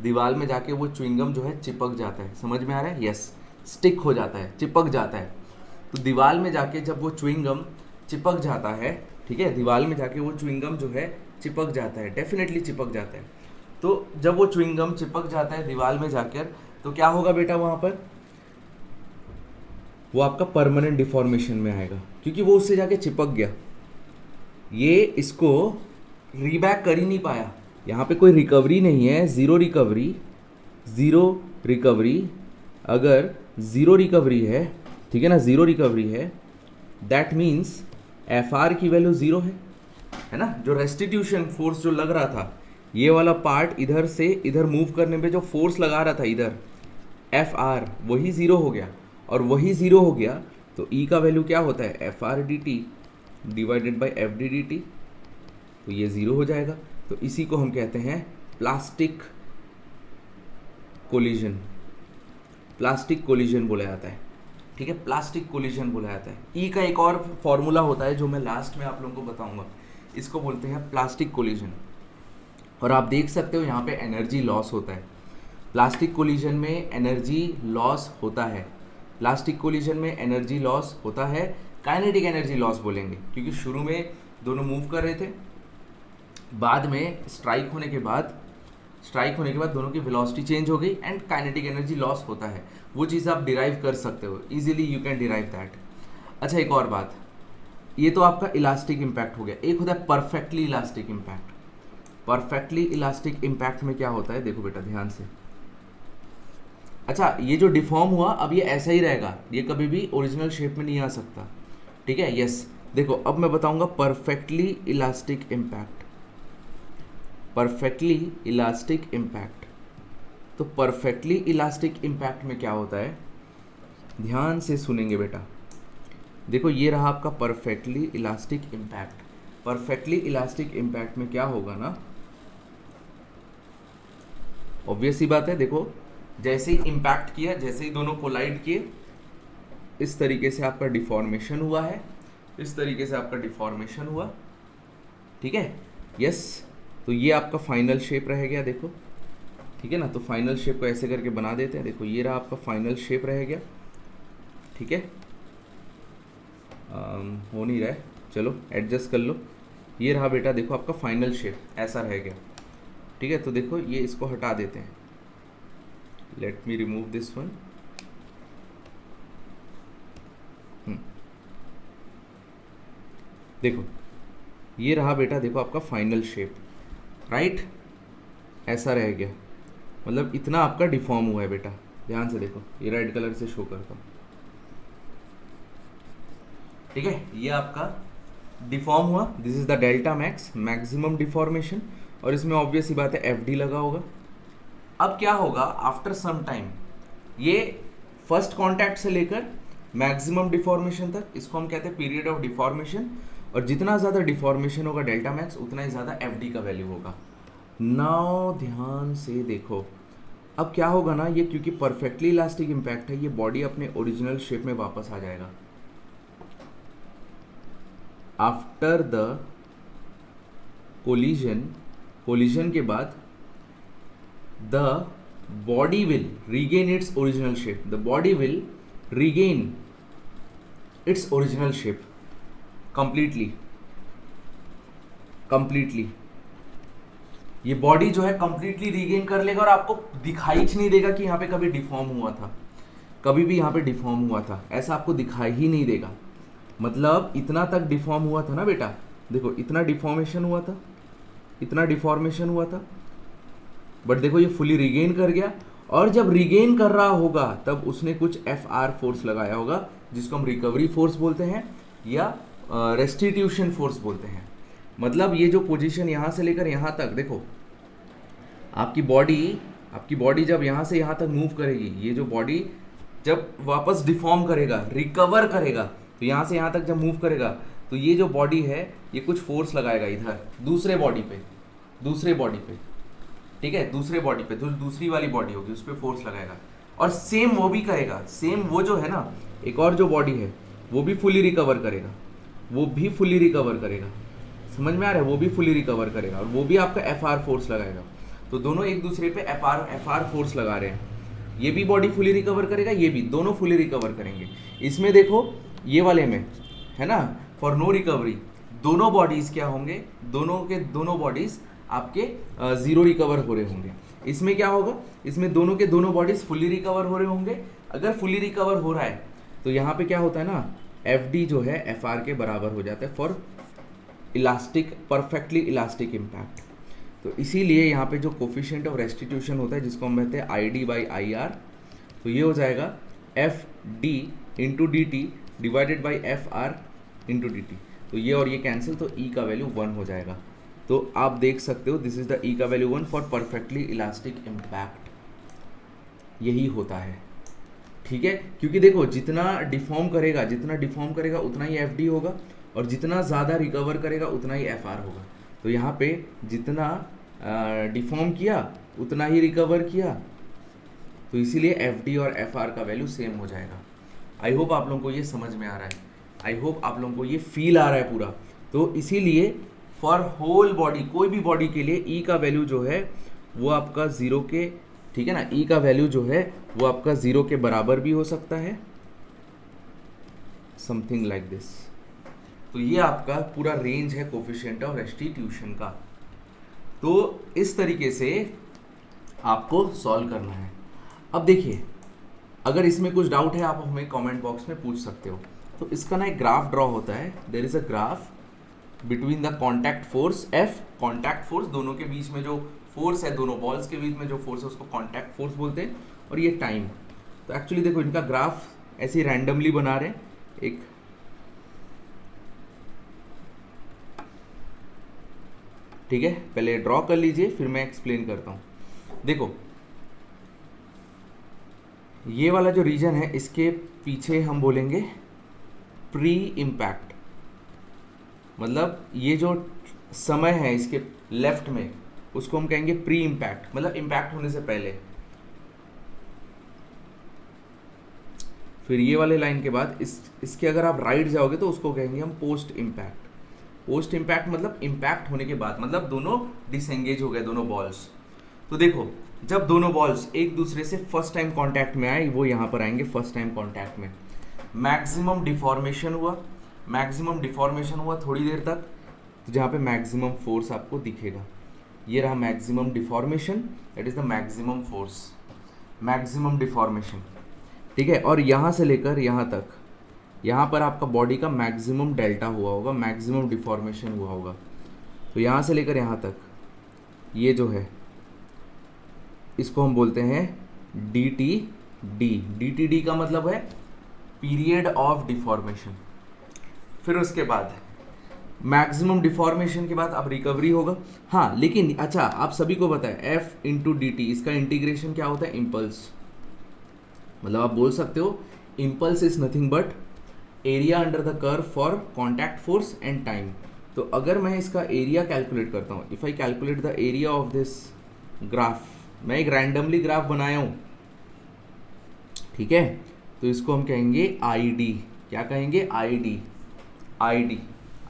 दीवार में जाके वो च्युइंगम जो है चिपक जाता है, समझ में आ रहा है, यस, स्टिक हो जाता है, चिपक जाता है। तो दीवार में जाके जब वो च्युइंगम चिपक जाता है, ठीक है, दीवार में जाके वो च्युइंगम जो है चिपक जाता है, डेफिनेटली चिपक जाता है। तो जब वो च्युइंगम चिपक जाता है दीवार में जाकर, तो क्या होगा बेटा वहाँ पर, वो आपका परमानेंट डिफॉर्मेशन में आएगा, क्योंकि वो उससे जाके चिपक गया, ये इसको रीबैक कर ही नहीं पाया। यहाँ पे कोई रिकवरी नहीं है, ज़ीरो रिकवरी, ज़ीरो रिकवरी। अगर ज़ीरो रिकवरी है, ठीक है ना, ज़ीरो रिकवरी है, दैट मीन्स एफ आर की वैल्यू ज़ीरो है ना। जो रेस्टिट्यूशन फोर्स जो लग रहा था, ये वाला पार्ट इधर से इधर मूव करने पे जो फोर्स लगा रहा था इधर, एफ आर, वही ज़ीरो हो गया। और वही ज़ीरो हो गया तो ई का वैल्यू क्या होता है, F R D T divided by F D D T, तो ये ज़ीरो हो जाएगा। तो इसी को हम कहते हैं प्लास्टिक कोलिजन, प्लास्टिक कोलिजन बोला जाता है, ठीक है, प्लास्टिक कोलिजन बोला जाता है। ई का एक और फॉर्मूला होता है जो मैं लास्ट में आप लोगों को बताऊंगा, इसको बोलते हैं प्लास्टिक कोलिजन। और आप देख सकते हो यहाँ पे एनर्जी लॉस होता है, प्लास्टिक कोलिजन में एनर्जी लॉस होता है, प्लास्टिक कोलिजन में एनर्जी लॉस होता है, काइनेटिक एनर्जी लॉस बोलेंगे, क्योंकि शुरू में दोनों मूव कर रहे थे, बाद में स्ट्राइक होने के बाद दोनों की वेलोसिटी चेंज हो गई एंड काइनेटिक एनर्जी लॉस होता है। वो चीज़ आप डिराइव कर सकते हो easily, you can derive that. अच्छा, एक और बात, ये तो आपका इलास्टिक इम्पैक्ट हो गया, एक होता है perfectly elastic impact. Perfectly elastic impact में क्या होता है, देखो बेटा ध्यान से। अच्छा, ये जो डिफॉर्म हुआ अब ये ऐसा ही रहेगा, ये कभी भी ओरिजिनल शेप में नहीं आ सकता, ठीक है। यस, देखो अब मैं बताऊंगा perfectly elastic impact, perfectly elastic impact. तो परफेक्टली इलास्टिक इम्पैक्ट में क्या होता है, ध्यान से सुनेंगे बेटा। देखो ये रहा आपका perfectly elastic impact. Perfectly elastic impact में क्या होगा ना, ऑब्वियस ही बात है, देखो जैसे ही इम्पैक्ट किया, जैसे ही दोनों कोलाइड किए, इस तरीके से आपका डिफॉर्मेशन हुआ है, इस तरीके से आपका डिफॉर्मेशन हुआ, ठीक है। यस, तो ये आपका फाइनल शेप रह गया, देखो, ठीक है ना। तो फाइनल शेप को ऐसे करके बना देते हैं, देखो ये रहा आपका फाइनल शेप रह गया, ठीक है। हो नहीं रहा है, चलो एडजस्ट कर लो। ये रहा बेटा, देखो आपका फाइनल शेप ऐसा रह गया, ठीक है। तो देखो ये इसको हटा देते हैं, let me remove this one. देखो ये रहा बेटा, देखो आपका फाइनल शेप, राइट, ऐसा रह गया, मतलब इतना आपका डिफॉर्म हुआ है बेटा। ध्यान से देखो, ये रेड कलर से शो करता हूँ, ठीक है। ये आपका डिफॉर्म हुआ, this is the delta max, maximum deformation, और इसमें ऑब्वियस ही बात है एफ डी लगा होगा। अब क्या होगा, आफ्टर सम टाइम ये फर्स्ट कॉन्टैक्ट से लेकर मैक्सिमम डिफॉर्मेशन तक, इसको हम कहते हैं पीरियड ऑफ डिफॉर्मेशन, और जितना ज़्यादा डिफॉर्मेशन होगा डेल्टा मैक्स, उतना ही ज़्यादा एफ डी का वैल्यू होगा। नाउ ध्यान से देखो, अब क्या होगा ना, ये क्योंकि परफेक्टली इलास्टिक इम्पैक्ट है, ये बॉडी अपने ओरिजिनल शेप में वापस आ जाएगा। आफ्टर द कोलिजन के बाद the body will regain its original shape, the body will regain its original shape completely. ये बॉडी जो है कंप्लीटली रीगेन कर लेगा और आपको दिखाई नहीं देगा कि यहाँ पे कभी डिफॉर्म हुआ था, कभी भी यहाँ पे डिफॉर्म हुआ था, ऐसा आपको दिखाई ही नहीं देगा। मतलब इतना तक डिफॉर्म हुआ था ना बेटा, देखो इतना डिफॉर्मेशन हुआ था, इतना डिफॉर्मेशन हुआ था, बट देखो ये फुली रिगेन कर गया। और जब रिगेन कर रहा होगा तब उसने कुछ एफ आर फोर्स लगाया होगा, जिसको हम रिकवरी फोर्स बोलते हैं या रेस्टिट्यूशन फोर्स बोलते हैं। मतलब ये जो पोजीशन यहाँ से लेकर यहाँ तक, देखो आपकी बॉडी जब यहाँ से यहाँ तक मूव करेगी, ये जो बॉडी जब वापस डिफॉर्म करेगा, रिकवर करेगा, तो यहाँ से यहाँ तक जब मूव करेगा, तो ये जो बॉडी है ये कुछ फोर्स लगाएगा इधर दूसरे बॉडी पे, ठीक है, दूसरे बॉडी पे, तो दूसरी वाली बॉडी होगी उस पर फोर्स लगाएगा। और सेम वो भी करेगा, सेम वो जो है ना, एक और जो बॉडी है वो भी फुली रिकवर करेगा, समझ में आ रहा है, वो भी फुली रिकवर करेगा, और वो भी आपका एफ आर फोर्स लगाएगा। तो दोनों एक दूसरे पे एफ आर फोर्स लगा रहे हैं, ये भी बॉडी फुली रिकवर करेगा, ये भी, दोनों फुली रिकवर करेंगे। इसमें देखो ये वाले में है ना, फॉर नो रिकवरी, दोनों बॉडीज क्या होंगे, दोनों के दोनों बॉडीज आपके जीरो रिकवर हो रहे होंगे। इसमें क्या होगा, इसमें दोनों के दोनों बॉडीज फुली रिकवर हो रहे होंगे। अगर फुली रिकवर हो रहा है तो यहाँ पे क्या होता है ना, एफ डी जो है एफ आर के बराबर हो जाता है for elastic, perfectly elastic impact. तो इसीलिए यहाँ पे जो कोफिशिएंट ऑफ रेस्टिट्यूशन होता है जिसको हम कहते हैं I D by I R, तो ये हो जाएगा F D into D T divided by F R into D T. तो ये और ये कैंसिल, तो ई का वैल्यू 1 हो जाएगा। तो आप देख सकते हो दिस इज द ई का value 1 for perfectly elastic impact, यही होता है। ठीक है, क्योंकि देखो जितना डिफॉर्म करेगा उतना ही एफ डी होगा, और जितना ज़्यादा रिकवर करेगा उतना ही एफ आर होगा। तो यहाँ पे जितना डिफॉर्म किया उतना ही रिकवर किया, तो इसीलिए एफ डी और एफ आर का वैल्यू सेम हो जाएगा। आई होप आप लोगों को ये समझ में आ रहा है, आई होप आप लोगों को ये फील आ रहा है पूरा। तो इसीलिए फॉर होल बॉडी, कोई भी बॉडी के लिए ई का वैल्यू जो है वो आपका ज़ीरो के, ठीक है ना, ई का वैल्यू जो है वो आपका ज़ीरो के बराबर भी हो सकता है, समथिंग लाइक दिस। तो ये आपका पूरा रेंज है कोफिशिएंट ऑफ रेस्टिट्यूशन का। तो इस तरीके से आपको सॉल्व करना है। अब देखिए, अगर इसमें कुछ डाउट है आप हमें कमेंट बॉक्स में पूछ सकते हो। तो इसका ना एक ग्राफ ड्रॉ होता है, there is a graph between the contact force F, contact force दोनों के बीच में जो फोर्स है, दोनों बॉल्स के बीच में जो फोर्स है उसको कॉन्टैक्ट फोर्स बोलते हैं, और ये टाइम। तो एक्चुअली देखो इनका ग्राफ ऐसे रैंडमली बना रहे हैं, एक ठीक है, पहले ड्रॉ कर लीजिए फिर मैं एक्सप्लेन करता हूँ। देखो ये वाला जो रीजन है इसके पीछे हम बोलेंगे प्री इम्पैक्ट, मतलब ये जो समय है इसके लेफ्ट में उसको हम कहेंगे प्री इम्पैक्ट, मतलब इम्पैक्ट होने से पहले। फिर ये वाले लाइन के बाद इसके अगर आप राइट जाओगे तो उसको कहेंगे हम पोस्ट इम्पैक्ट। पोस्ट इम्पैक्ट मतलब इम्पैक्ट होने के बाद, मतलब दोनों डिसएंगेज हो गए दोनों बॉल्स। तो देखो जब दोनों बॉल्स एक दूसरे से फर्स्ट टाइम कांटेक्ट में आए, वो यहाँ पर आएंगे फर्स्ट टाइम कांटेक्ट में, मैक्सिमम डिफॉर्मेशन हुआ, मैक्सिमम डिफॉर्मेशन हुआ थोड़ी देर तक, तो जहाँ पे मैक्सिमम फोर्स आपको दिखेगा, ये रहा maximum deformation, that is the maximum force, maximum deformation. ठीक है, और यहाँ से लेकर यहाँ तक, यहाँ पर आपका बॉडी का मैक्सिमम डेल्टा हुआ होगा, मैक्सिमम डिफॉर्मेशन हुआ होगा। तो यहाँ से लेकर यहाँ तक ये जो है इसको हम बोलते हैं D T D. D T D का मतलब है पीरियड ऑफ डिफॉर्मेशन। फिर उसके बाद मैक्सिमम डिफॉर्मेशन के बाद अब रिकवरी होगा। हाँ लेकिन अच्छा आप सभी को पता है एफ इंटू डी टी, इसका इंटीग्रेशन क्या होता है, इम्पल्स। मतलब आप बोल सकते हो impulse is nothing but area under the curve for contact force and time. तो अगर मैं इसका एरिया कैलकुलेट करता हूँ, if I calculate the area of this graph, मैं एक रैंडमली ग्राफ बनाया हूँ, ठीक है, तो इसको हम कहेंगे आई डी। क्या कहेंगे, I D. I D,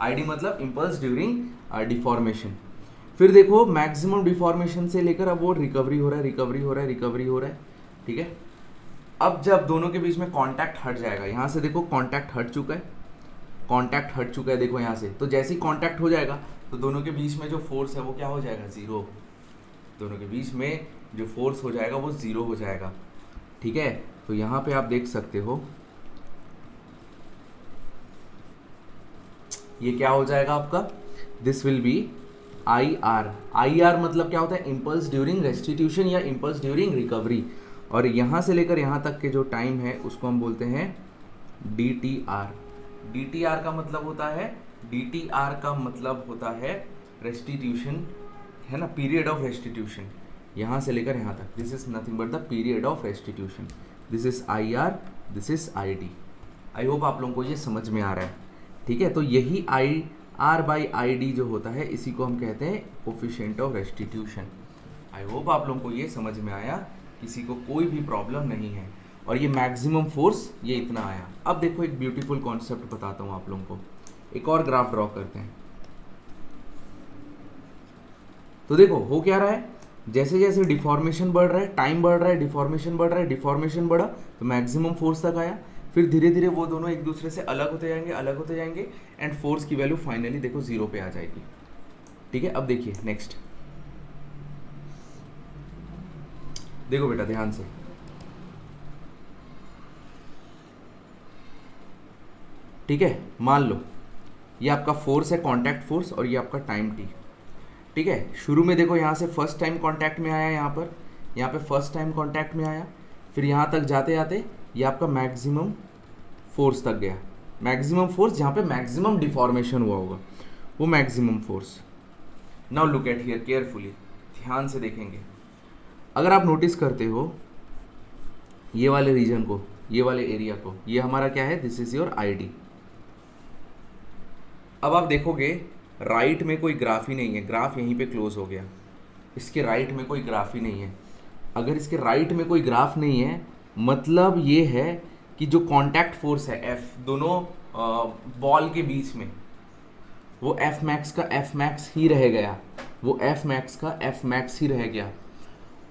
I D मतलब इम्पल्स ड्यूरिंग डिफॉर्मेशन। फिर देखो मैक्सिमम डिफॉर्मेशन से लेकर अब वो रिकवरी हो रहा है, रिकवरी हो रहा है, रिकवरी हो रहा है। ठीक है, अब जब दोनों के बीच में कांटेक्ट हट जाएगा, यहाँ से देखो कांटेक्ट हट चुका है, कांटेक्ट हट चुका है देखो यहाँ से, तो जैसे ही कांटेक्ट हो जाएगा तो दोनों के बीच में जो फोर्स है वो क्या हो जाएगा, जीरो। दोनों के बीच में जो फोर्स हो जाएगा वो जीरो हो जाएगा। ठीक है, तो यहाँ पे आप देख सकते हो ये क्या हो जाएगा आपका, this will be I R. I R मतलब क्या होता है, इम्पल्स ड्यूरिंग रेस्टिट्यूशन या इम्पल्स ड्यूरिंग रिकवरी। और यहाँ से लेकर यहाँ तक के जो टाइम है उसको हम बोलते हैं D T are. D T are का मतलब होता है, डी टी आर का मतलब होता है रेस्टिट्यूशन, है ना, पीरियड ऑफ रेस्टिट्यूशन। यहाँ से लेकर यहाँ तक, this is nothing but the period of restitution. This is I R, this is I D. I hope आप लोगों को ये समझ में आ रहा है। ठीक है, तो यही I R by I D जो होता है इसी को हम कहते हैं coefficient of restitution. I hope आप लोगों को ये समझ में आया, किसी को कोई भी प्रॉब्लम नहीं है। और ये मैक्सिमम फोर्स ये इतना आया। अब देखो एक ब्यूटीफुल कॉन्सेप्ट बताता हूँ आप लोगों को, एक और ग्राफ ड्रॉ करते हैं। तो देखो हो क्या रहा है, जैसे जैसे डिफॉर्मेशन बढ़ रहा है, टाइम बढ़ रहा है, डिफॉर्मेशन बढ़ रहा है, डिफॉर्मेशन बढ़ा तो मैक्सिमम फोर्स तक आया। फिर धीरे धीरे वो दोनों एक दूसरे से अलग होते जाएंगे, अलग होते जाएंगे, एंड फोर्स की वैल्यू फाइनली देखो 0 पे आ जाएगी। ठीक है, अब देखिए नेक्स्ट, देखो बेटा ध्यान से, ठीक है, मान लो ये आपका फोर्स है, कांटेक्ट फोर्स, और ये आपका टाइम टी। ठीक है, शुरू में देखो यहाँ से फर्स्ट टाइम कांटेक्ट में आया, यहाँ पे फर्स्ट टाइम कांटेक्ट में आया, फिर यहाँ तक जाते जाते ये आपका मैक्सिमम फोर्स तक गया, मैक्सिमम फोर्स जहाँ पे मैक्सिमम डिफॉर्मेशन हुआ होगा, वो maximum force. Now look at here carefully, ध्यान से देखेंगे। अगर आप नोटिस करते हो ये वाले रीजन को, ये वाले एरिया को, ये हमारा क्या है, दिस इज योर आईडी। अब आप देखोगे राइट में कोई ग्राफ ही नहीं है, ग्राफ यहीं पे क्लोज हो गया, इसके राइट में कोई ग्राफ ही नहीं है। अगर इसके राइट में कोई ग्राफ नहीं है, मतलब ये है कि जो कांटेक्ट फोर्स है F दोनों बॉल के बीच में, वो F मैक्स का F मैक्स ही रह गया, वो F मैक्स का F मैक्स ही रह गया,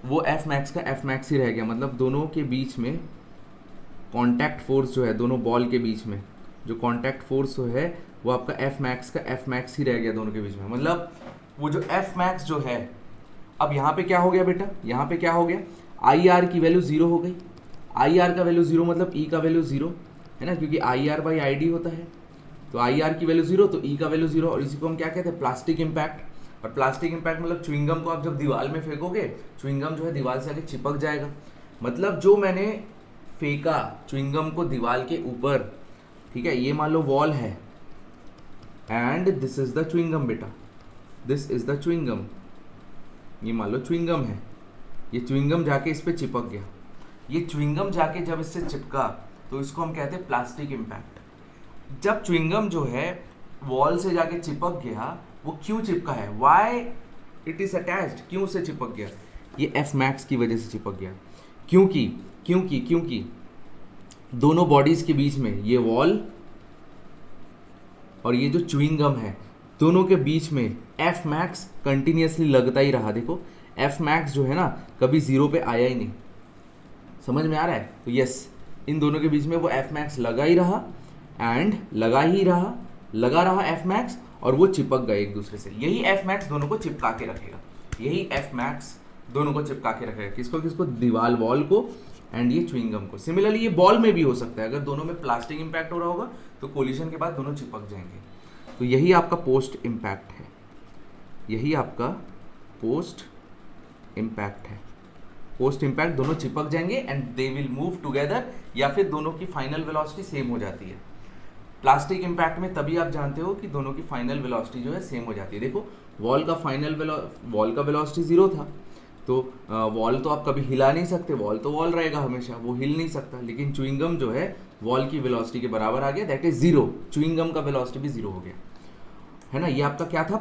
वो F मैक्स का F मैक्स ही रह गया। मतलब दोनों के बीच में कांटेक्ट फोर्स जो है, दोनों बॉल के बीच में जो कांटेक्ट फोर्स जो है, वो आपका F मैक्स का F मैक्स ही रह गया दोनों के बीच में। मतलब वो जो F मैक्स जो है, अब यहाँ पे क्या हो गया बेटा, यहाँ पे क्या हो गया, IR की वैल्यू 0 हो गई। IR का वैल्यू 0 मतलब E का वैल्यू 0 है ना, क्योंकि IR बाई ID होता है, तो IR की वैल्यू 0 तो E का वैल्यू 0, और इसी को हम क्या कहते हैं, प्लास्टिक इम्पैक्ट। और प्लास्टिक इम्पैक्ट मतलब च्युइंगम को आप जब दीवार में फेंकोगे, च्युइंगम जो है दीवार से आके चिपक जाएगा। मतलब जो मैंने फेंका च्युइंगम को दीवार के ऊपर, ठीक है, ये मान लो वॉल है and this is the chewing gum बेटा, दिस इज द च्युइंगम, ये मान लो च्युइंगम है, ये च्युइंगम जाके इस पे चिपक गया, ये च्युइंगम जाके जब इससे चिपका तो इसको हम कहते हैं प्लास्टिक इम्पैक्ट। जब च्युइंगम जो है वॉल से जाके चिपक गया, वो क्यों चिपका है, वाई इट इज अटैच्ड, क्यों उससे चिपक गया, ये F मैक्स की वजह से चिपक गया। क्योंकि क्योंकि क्योंकि दोनों बॉडीज के बीच में ये वॉल और ये जो च्युइंगम है, दोनों के बीच में F मैक्स कंटिन्यूसली लगता ही रहा। देखो F मैक्स जो है ना, कभी 0 पे आया ही नहीं, समझ में आ रहा है। तो यस, इन दोनों के बीच में वो F मैक्स लगा ही रहा, एंड लगा रहा F मैक्स, और वो चिपक गए एक दूसरे से। यही F मैक्स दोनों को चिपका के रखेगा, यही F मैक्स दोनों को चिपका के रखेगा। किसको किसको, दीवार वॉल को एंड ये च्युइंगम को। सिमिलरली ये बॉल में भी हो सकता है, अगर दोनों में प्लास्टिक इम्पैक्ट हो रहा होगा तो कोलिजन के बाद दोनों चिपक जाएंगे। तो यही आपका पोस्ट इम्पैक्ट है, यही आपका पोस्ट इम्पैक्ट है। पोस्ट इम्पैक्ट दोनों चिपक जाएंगे and they will move together, या फिर दोनों की फाइनल वेलोसिटी सेम हो जाती है। प्लास्टिक इम्पैक्ट में तभी आप जानते हो कि दोनों की फाइनल वेलोसिटी जो है सेम हो जाती है। देखो वॉल का वेलोसिटी 0 था, तो वॉल तो आप कभी हिला नहीं सकते, वॉल तो वॉल रहेगा हमेशा, वो हिल नहीं सकता। लेकिन च्युइंगम जो है वॉल की वेलोसिटी के बराबर आ गया, दैट इज 0, च्युइंगम का वेलोसिटी भी 0 हो गया, है ना। ये आपका क्या था,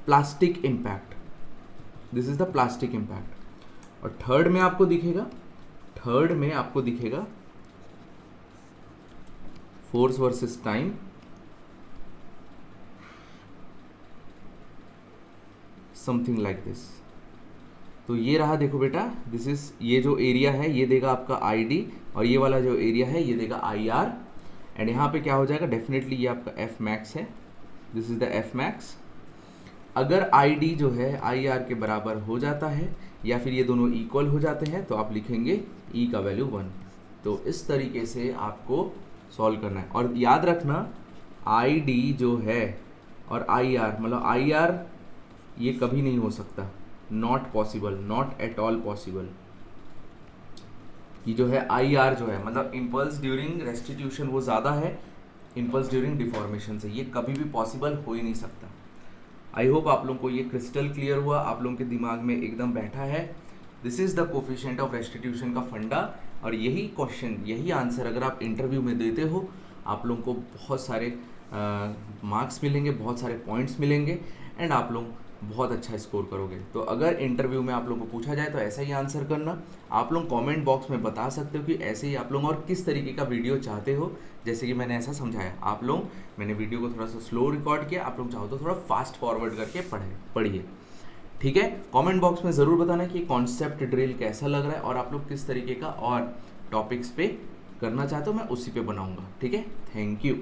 plastic impact, this is the plastic impact. और थर्ड में आपको दिखेगा force versus time, something like this. तो ये रहा, देखो बेटा, दिस इज, ये जो एरिया है ये देगा आपका ID, और ये वाला जो एरिया है ये देगा IR, एंड यहाँ पे क्या हो जाएगा, डेफिनेटली ये आपका F मैक्स है, this is the F max. अगर ID जो है IR के बराबर हो जाता है, या फिर ये दोनों इक्वल हो जाते हैं, तो आप लिखेंगे E का वैल्यू 1। तो इस तरीके से आपको सॉल्व करना है। और याद रखना ID जो है और IR, मतलब IR ये कभी नहीं हो सकता, not possible, not at all possible. ये जो है IR जो है, मतलब इम्पल्स ड्यूरिंग रेस्टिट्यूशन वो ज़्यादा है इम्पल्स ड्यूरिंग डिफॉर्मेशन से, ये कभी भी पॉसिबल हो ही नहीं सकता। आई होप आप लोगों को ये क्रिस्टल क्लियर हुआ, आप लोगों के दिमाग में एकदम बैठा है। This is the coefficient of restitution का फंडा, और यही क्वेश्चन, यही आंसर अगर आप इंटरव्यू में देते हो, आप लोगों को बहुत सारे मार्क्स मिलेंगे, बहुत सारे पॉइंट्स मिलेंगे, एंड आप लोग बहुत अच्छा स्कोर करोगे। तो अगर इंटरव्यू में आप लोगों को पूछा जाए तो ऐसा ही आंसर करना। आप लोग कमेंट बॉक्स में बता सकते हो कि ऐसे ही आप लोग और किस तरीके का वीडियो चाहते हो, जैसे कि मैंने ऐसा समझाया। आप लोग, मैंने वीडियो को थोड़ा सा स्लो रिकॉर्ड किया, आप लोग चाहो तो थोड़ा फास्ट फॉरवर्ड करके पढ़िए, ठीक है। कमेंट बॉक्स में ज़रूर बताना कि कॉन्सेप्ट ड्रिल कैसा लग रहा है, और आप लोग किस तरीके का और टॉपिक्स पे करना चाहते हो मैं उसी पे बनाऊंगा, ठीक है। Thank you.